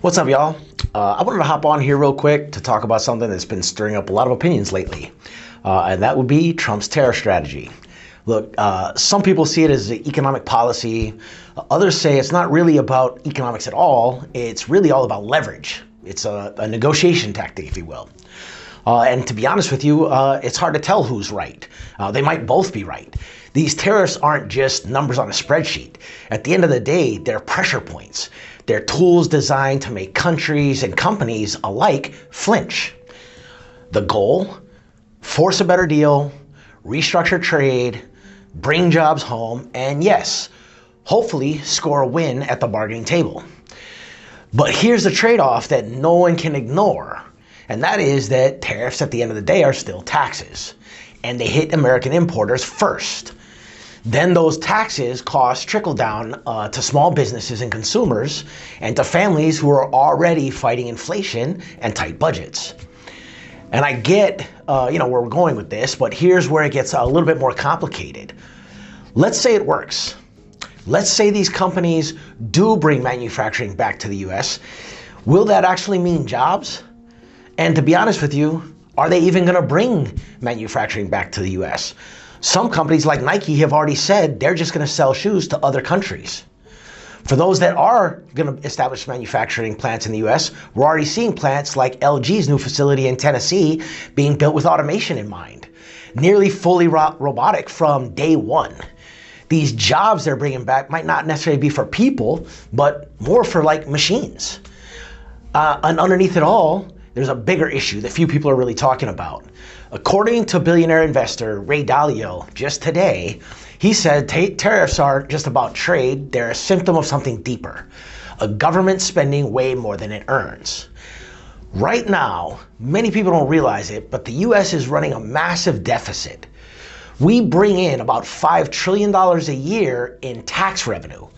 What's up, y'all? I wanted to hop on here real quick to talk about something that's been stirring up a lot of opinions lately, and that would be Trump's tariff strategy. Look, some people see it as an economic policy. Others say it's not really about economics at all. It's really all about leverage. It's a negotiation tactic, if you will. And to be honest with you, it's hard to tell who's right. They might both be right. These tariffs aren't just numbers on a spreadsheet. At the end of the day, they're pressure points. They're tools designed to make countries and companies alike flinch. The goal? Force a better deal, restructure trade, bring jobs home, and yes, hopefully score a win at the bargaining table. But here's the trade-off that no one can ignore, and that is that tariffs at the end of the day are still taxes, and they hit American importers first. Then those taxes costs trickle down to small businesses and consumers and to families who are already fighting inflation and tight budgets. And I get where we're going with this, but here's where it gets a little bit more complicated. Let's say it works. Let's say these companies do bring manufacturing back to the US. Will that actually mean jobs? And to be honest with you, are they even going to bring manufacturing back to the US? Some companies like Nike have already said they're just going to sell shoes to other countries. For those that are going to establish manufacturing plants in the US, we're already seeing plants like LG's new facility in Tennessee being built with automation in mind, nearly fully robotic from day one. These jobs they're bringing back might not necessarily be for people, but more for like machines. And underneath it all, there's a bigger issue that few people are really talking about. According to billionaire investor Ray Dalio just today, he said tariffs aren't just about trade, they're a symptom of something deeper. A government spending way more than it earns. Right now, many people don't realize it, but the US is running a massive deficit. We bring in about $5 trillion a year in tax revenue,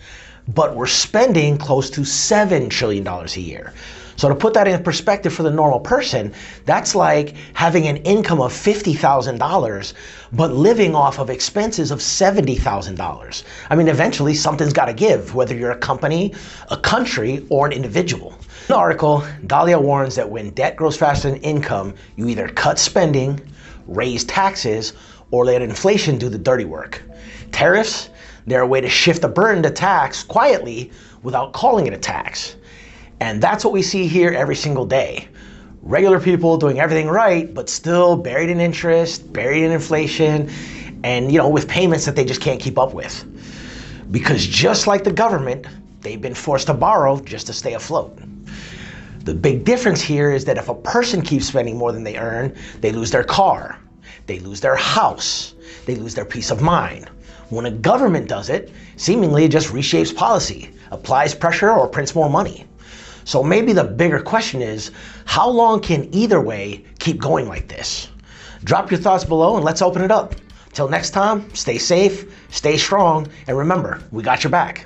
but we're spending close to $7 trillion a year. So to put that in perspective for the normal person, that's like having an income of $50,000, but living off of expenses of $70,000. I mean, eventually something's got to give, whether you're a company, a country, or an individual. In the article, Dalio warns that when debt grows faster than income, you either cut spending, raise taxes, or let inflation do the dirty work. Tariffs, they're a way to shift the burden to tax quietly without calling it a tax. And that's what we see here every single day. Regular people doing everything right, but still buried in interest, buried in inflation, and with payments that they just can't keep up with. Because just like the government, they've been forced to borrow just to stay afloat. The big difference here is that if a person keeps spending more than they earn, they lose their car, they lose their house, they lose their peace of mind. When a government does it, seemingly it just reshapes policy, applies pressure, or prints more money. So maybe the bigger question is, how long can either way keep going like this? Drop your thoughts below and let's open it up. Till next time, stay safe, stay strong, and remember, we got your back.